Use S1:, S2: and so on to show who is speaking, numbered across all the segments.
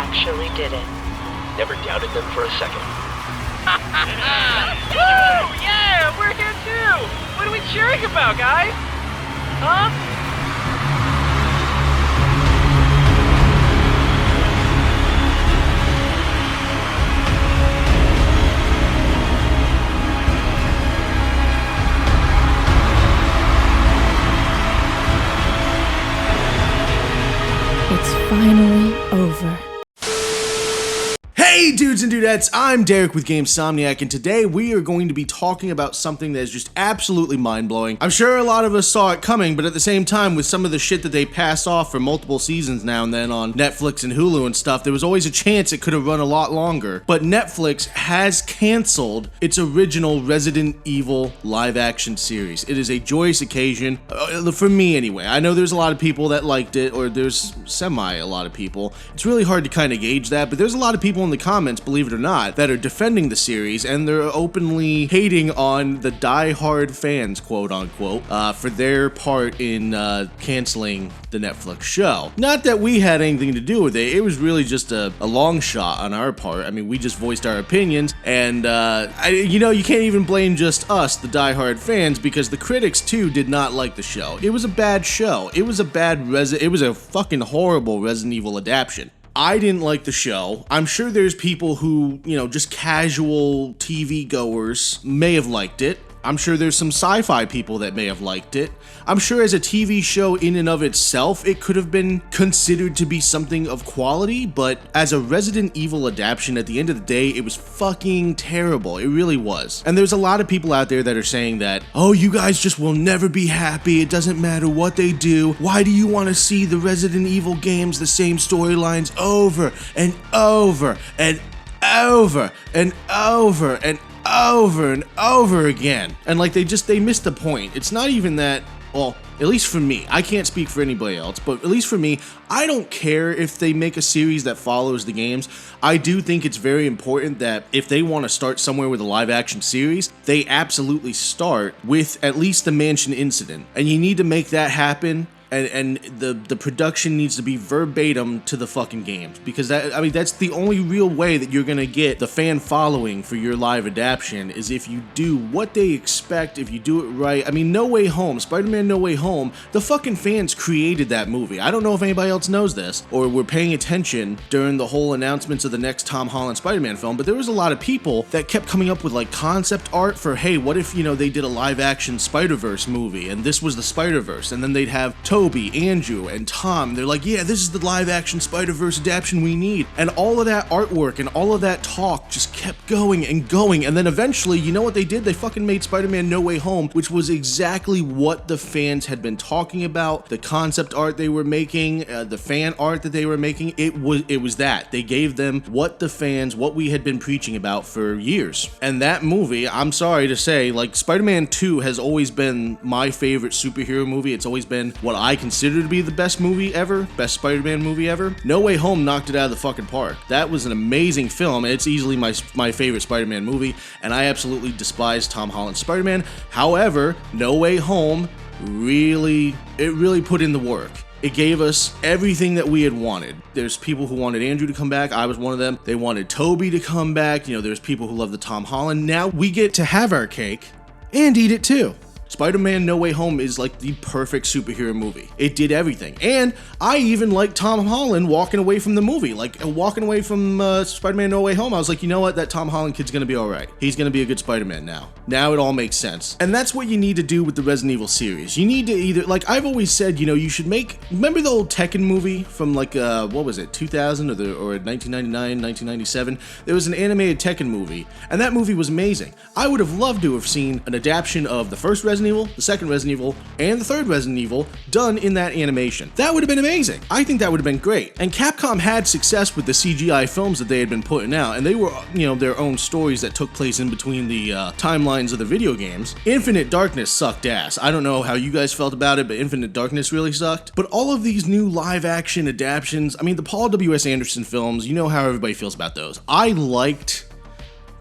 S1: actually did it.
S2: Never doubted them for a second.
S3: Woo! Yeah, we're here too! What are we cheering about, guys? Huh?
S4: It's finally over.
S5: Hey dudes and dudettes, I'm Derek with Gamesomniac, and today we are going to be talking about something that is just absolutely mind-blowing. I'm sure a lot of us saw it coming, but at the same time, with some of the shit that they pass off for multiple seasons now and then on Netflix and Hulu and stuff, there was always a chance it could have run a lot longer. But Netflix has canceled its original Resident Evil live-action series. It is a joyous occasion, for me anyway. I know there's a lot of people that liked it, or there's a lot of people. It's really hard to kind of gauge that, but there's a lot of people in the comments, believe it or not, that are defending the series, and they're openly hating on the die-hard fans, quote unquote, for their part in canceling the Netflix show. Not that we had anything to do with it, it was really just a long shot on our part. I mean, we just voiced our opinions, and you can't even blame just us, the die-hard fans, because the critics too did not like the show. It was a bad show. It was a fucking horrible Resident Evil adaptation. I didn't like the show. I'm sure there's people who, just casual TV goers may have liked it. I'm sure there's some sci-fi people that may have liked it. I'm sure as a TV show in and of itself, it could have been considered to be something of quality, but as a Resident Evil adaptation, at the end of the day, it was fucking terrible. It really was. And there's a lot of people out there that are saying that, oh, you guys just will never be happy. It doesn't matter what they do. Why do you want to see the Resident Evil games, the same storylines over and over and over and over and over and over again? And like they missed the point. It's not even that, well, at least for me, I can't speak for anybody else, but at least for me, I don't care if they make a series that follows the games. I do think it's very important that if they want to start somewhere with a live action series, they absolutely start with at least the Mansion incident. And you need to make that happen. And the production needs to be verbatim to the fucking games, because that's the only real way that you're gonna get the fan following for your live adaptation, is if you do what they expect, if you do it right. I mean, No Way Home, Spider-Man No Way Home, the fucking fans created that movie. I don't know if anybody else knows this or were paying attention during the whole announcements of the next Tom Holland Spider-Man film, but there was a lot of people that kept coming up with like concept art for, hey, what if they did a live action Spider-Verse movie and this was the Spider-Verse, and then they'd have Toby, Andrew, and Tom. They're like, yeah, this is the live-action Spider-Verse adaptation we need. And all of that artwork and all of that talk just kept going and going. And then eventually, you know what they did? They fucking made Spider-Man No Way Home, which was exactly what the fans had been talking about. The concept art they were making, the fan art that they were making, it was that. They gave them what we had been preaching about for years. And that movie, I'm sorry to say, like, Spider-Man 2 has always been my favorite superhero movie. It's always been what I consider to be the best movie ever, best Spider-Man movie ever. No Way Home knocked it out of the fucking park. That was an amazing film, and it's easily my favorite Spider-Man movie, and I absolutely despise Tom Holland's Spider-Man. However, No Way Home really put in the work. It gave us everything that we had wanted. There's people who wanted Andrew to come back. I was one of them. They wanted Toby to come back. There's people who love the Tom Holland. Now we get to have our cake and eat it too. Spider-Man No Way Home is like the perfect superhero movie. It did everything. And I even like Tom Holland walking away from the movie. Like, walking away from Spider-Man No Way Home, I was like, you know what? That Tom Holland kid's gonna be alright. He's gonna be a good Spider-Man now. Now it all makes sense. And that's what you need to do with the Resident Evil series. You need to either, like I've always said, you should remember the old Tekken movie from like, what was it, 2000 or 1999, 1997? There was an animated Tekken movie, and that movie was amazing. I would have loved to have seen an adaptation of the first Resident Evil, the second Resident Evil, and the third Resident Evil done in that animation. That would have been amazing. I think that would have been great. And Capcom had success with the CGI films that they had been putting out, and they were, their own stories that took place in between the timelines of the video games. Infinite Darkness sucked ass. I don't know how you guys felt about it, but Infinite Darkness really sucked. But all of these new live-action adaptations, I mean, the Paul W.S. Anderson films, you know how everybody feels about those. I liked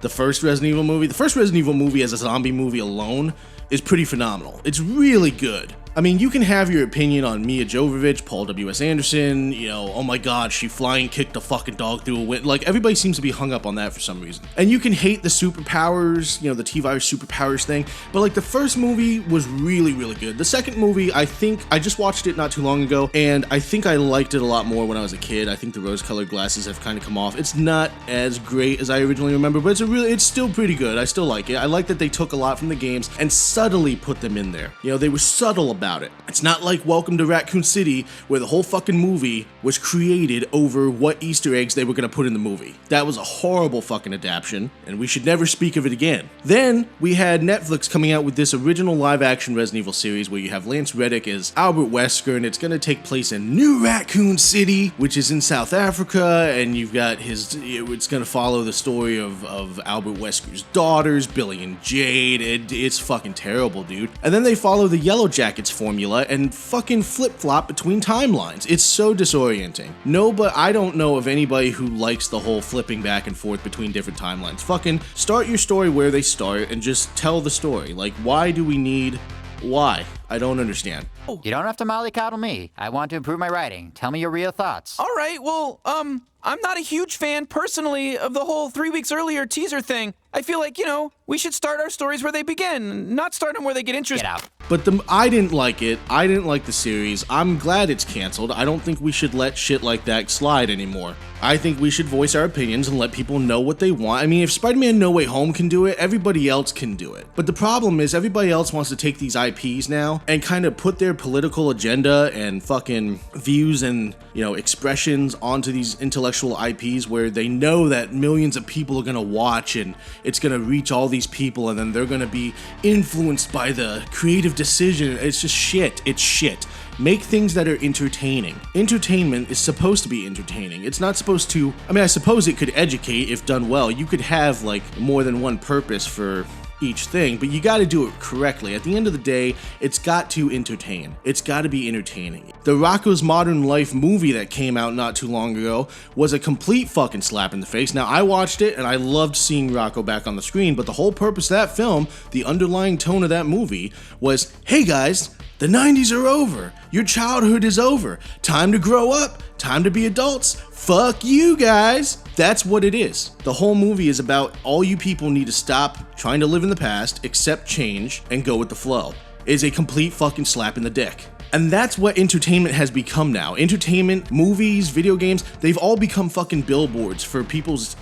S5: the first Resident Evil movie. The first Resident Evil movie as a zombie movie alone is pretty phenomenal. It's really good. I mean, you can have your opinion on Mia Jovovich, Paul W.S. Anderson, oh my god, she flying kicked a fucking dog through a window. Like, everybody seems to be hung up on that for some reason. And you can hate the superpowers, the T-Virus superpowers thing, but like the first movie was really, really good. The second movie, I think, I just watched it not too long ago, and I think I liked it a lot more when I was a kid. I think the rose-colored glasses have kind of come off. It's not as great as I originally remember, but it's still pretty good. I still like it. I like that they took a lot from the games and subtly put them in there. They were subtle about it. It's not like Welcome to Raccoon City, where the whole fucking movie was created over what Easter eggs they were gonna put in the movie. That was a horrible fucking adaptation, and we should never speak of it again. Then, we had Netflix coming out with this original live-action Resident Evil series where you have Lance Reddick as Albert Wesker, and it's gonna take place in New Raccoon City, which is in South Africa, and you've got it's gonna follow the story of Albert Wesker's daughters, Billy and Jade. It's fucking terrible, dude. And then they follow the Yellow Jackets formula and fucking flip-flop between timelines. It's so disorienting. No, but I don't know of anybody who likes the whole flipping back and forth between different timelines. Fucking start your story where they start and just tell the story. Like, why do we need... Why? I don't understand.
S1: You don't have to mollycoddle me. I want to improve my writing. Tell me your real thoughts.
S6: All right, well, I'm not a huge fan, personally, of the whole 3 weeks earlier teaser thing. I feel like, we should start our stories where they begin, not start them where they get interested.
S1: Get out.
S5: But I didn't like it. I didn't like the series. I'm glad it's canceled. I don't think we should let shit like that slide anymore. I think we should voice our opinions and let people know what they want. I mean, if Spider-Man No Way Home can do it, everybody else can do it. But the problem is everybody else wants to take these IPs now and kind of put their political agenda and fucking views and, expressions onto these intellectual IPs where they know that millions of people are going to watch and it's going to reach all these people and then they're going to be influenced by the creative decision. It's just shit. It's shit. Make things that are entertaining. Entertainment is supposed to be entertaining. It's not supposed to... I suppose it could educate if done well. You could have, more than one purpose for each thing, but you gotta do it correctly. At the end of the day, it's got to entertain. It's gotta be entertaining. The Rocko's Modern Life movie that came out not too long ago was a complete fucking slap in the face. Now, I watched it and I loved seeing Rocko back on the screen, but the whole purpose of that film, the underlying tone of that movie, was, hey guys, the 90s are over. Your childhood is over. Time to grow up. Time to be adults. Fuck you guys. That's what it is. The whole movie is about all you people need to stop trying to live in the past, accept change, and go with the flow. It is a complete fucking slap in the dick. And that's what entertainment has become now. Entertainment, movies, video games, they've all become fucking billboards for people's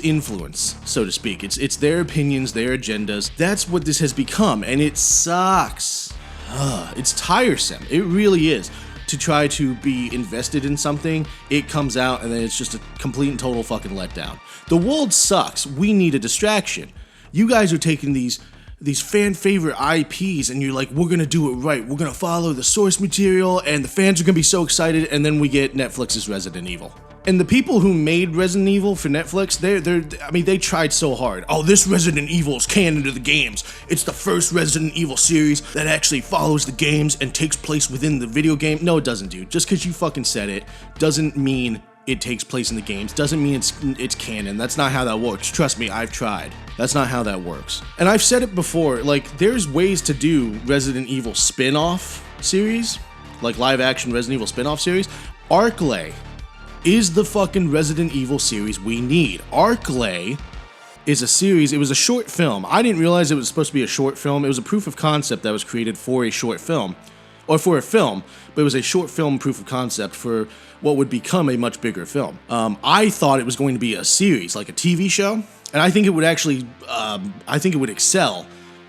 S5: influence, so to speak. It's their opinions, their agendas. That's what this has become, and it sucks. It's tiresome. It really is. To try to be invested in something, it comes out and then it's just a complete and total fucking letdown. The world sucks. We need a distraction. You guys are taking these fan favorite IPs and you're like, we're gonna do it right. We're gonna follow the source material and the fans are gonna be so excited, and then we get Netflix's Resident Evil. And the people who made Resident Evil for Netflix, they tried so hard. Oh, this Resident Evil is canon to the games. It's the first Resident Evil series that actually follows the games and takes place within the video game. No, it doesn't, dude. Just because you fucking said it doesn't mean it takes place in the games. Doesn't mean it's canon. That's not how that works. Trust me, I've tried. That's not how that works. And I've said it before, there's ways to do Resident Evil spin-off series, like live-action Resident Evil spin-off series. Arklay is the fucking Resident Evil series we need. Arklay is a series. It was a short film. I didn't realize it was supposed to be a short film. It was a proof of concept that was created for a short film. Or for a film, but it was a short film proof of concept for what would become a much bigger film. I thought it was going to be a series, like a TV show, and I think it would actually, excel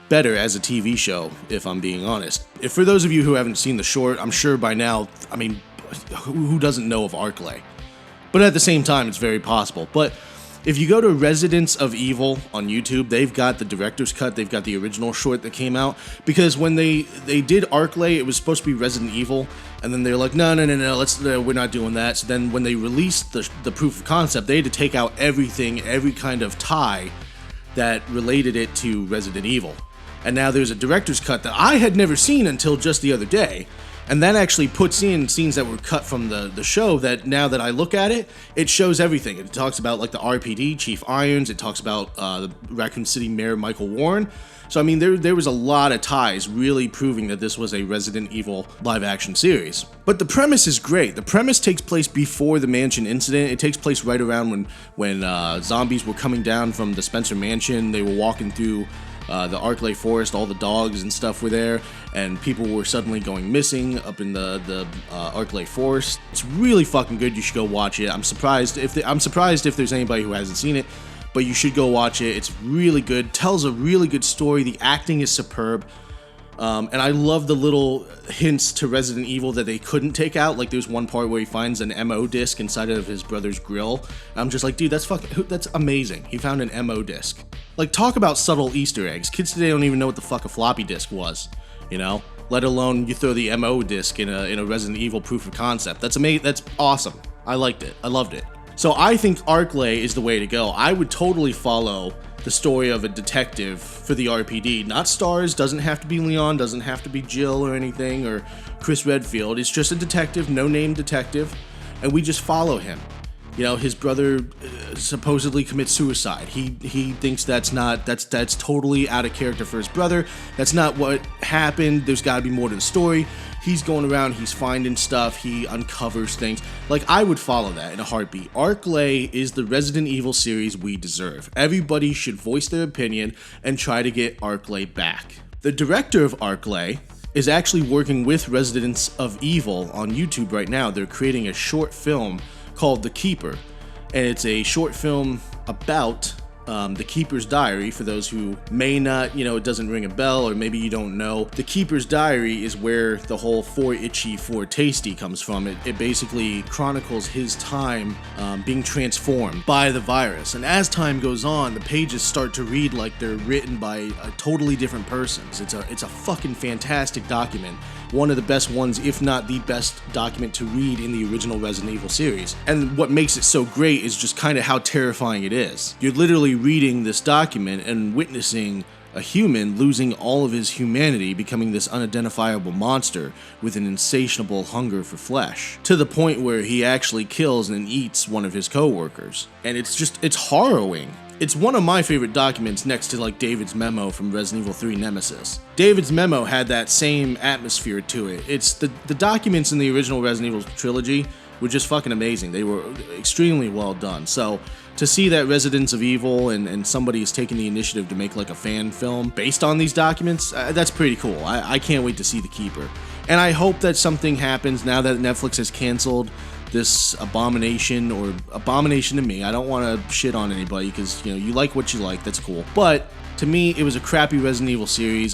S5: better as a TV show, if I'm being honest. If for those of you who haven't seen the short, I'm sure by now, who doesn't know of Arklay? But at the same time, it's very possible. But if you go to Residents of Evil on YouTube, they've got the director's cut, they've got the original short that came out, because when they did Arklay, it was supposed to be Resident Evil, and then they're like, no, we're not doing that. So then when they released the proof of concept, they had to take out everything, every kind of tie that related it to Resident Evil. And now there's a director's cut that I had never seen until just the other day, And that actually puts in scenes that were cut from the show that now that I look at it, it shows everything. It talks about like the RPD, Chief Irons. It talks about the Raccoon City Mayor Michael Warren. So I mean, there was a lot of ties really proving that this was a Resident Evil live action series. But the premise is great. The premise takes place before the mansion incident. It takes place right around when zombies were coming down from the Spencer mansion. They were walking through the Arklay forest, all the dogs and stuff were there, and people were suddenly going missing up in the Arklay forest. It's really fucking good. You should go watch it. I'm surprised if there's anybody who hasn't seen it, but you should go watch it. It's really good. Tells a really good story. The acting is superb. And I love the little hints to Resident Evil that they couldn't take out. Like there's one part where he finds an MO disc inside of his brother's grill. And I'm just like, dude, that's amazing. He found an MO disc. Like, talk about subtle Easter eggs. Kids today don't even know what the fuck a floppy disk was, you know? Let alone you throw the MO disc in a Resident Evil proof of concept. That's amazing. That's awesome. I liked it. I loved it. So I think Arklay is the way to go. I would totally follow the story of a detective for the RPD. Not stars, doesn't have to be Leon, doesn't have to be Jill or anything, or Chris Redfield. It's just a detective, no-name detective, and we just follow him. You know, his brother supposedly commits suicide. He thinks that's totally out of character for his brother. That's not what happened. There's got to be more to the story. He's going around, he's finding stuff, he uncovers things. Like, I would follow that in a heartbeat. Arklay is the Resident Evil series we deserve. Everybody should voice their opinion and try to get Arklay back. The director of Arklay is actually working with Residents of Evil on YouTube right now. They're creating a short film called The Keeper, and it's a short film about the Keeper's Diary. For those who may not, it doesn't ring a bell, or maybe you don't know, the Keeper's Diary is where the whole 4 itchy, 4 tasty comes from. It basically chronicles his time being transformed by the virus, and as time goes on, the pages start to read like they're written by a totally different persons. It's a fucking fantastic document. One of the best ones, if not the best document to read in the original Resident Evil series. And what makes it so great is just kind of how terrifying it is. You're literally reading this document and witnessing a human losing all of his humanity, becoming this unidentifiable monster with an insatiable hunger for flesh, to the point where he actually kills and eats one of his co-workers. And it's harrowing. It's one of my favorite documents next to like David's memo from Resident Evil 3 Nemesis. David's memo had that same atmosphere to it. It's the documents in the original Resident Evil trilogy were just fucking amazing. They were extremely well done. So to see that Residents of Evil and somebody is taking the initiative to make like a fan film based on these documents, that's pretty cool. I can't wait to see The Keeper. And I hope that something happens now that Netflix has canceled this abomination, or abomination to me. I don't want to shit on anybody because, you like what you like, that's cool. But to me, it was a crappy Resident Evil series.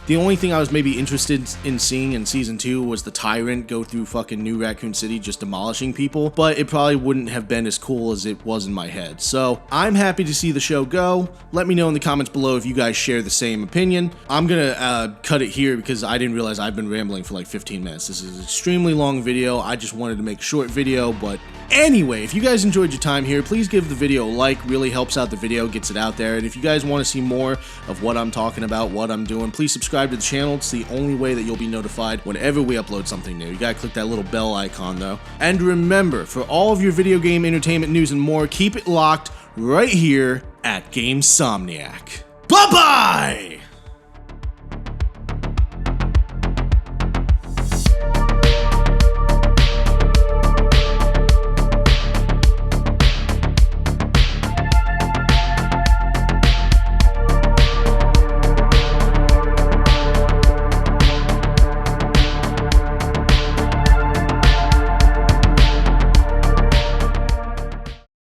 S5: The only thing I was maybe interested in seeing in Season 2 was the Tyrant go through fucking New Raccoon City just demolishing people, but it probably wouldn't have been as cool as it was in my head. So I'm happy to see the show go. Let me know in the comments below if you guys share the same opinion. I'm gonna cut it here because I didn't realize I've been rambling for like 15 minutes. This is an extremely long video. I just wanted to make a short video, but anyway, if you guys enjoyed your time here, please give the video a like. Really helps out the video, gets it out there. And if you guys want to see more of what I'm talking about, what I'm doing, please subscribe to the channel. It's the only way that you'll be notified whenever we upload something new. You gotta click that little bell icon though. And remember, for all of your video game entertainment news and more, keep it locked right here at GameSomniac. Bye-bye!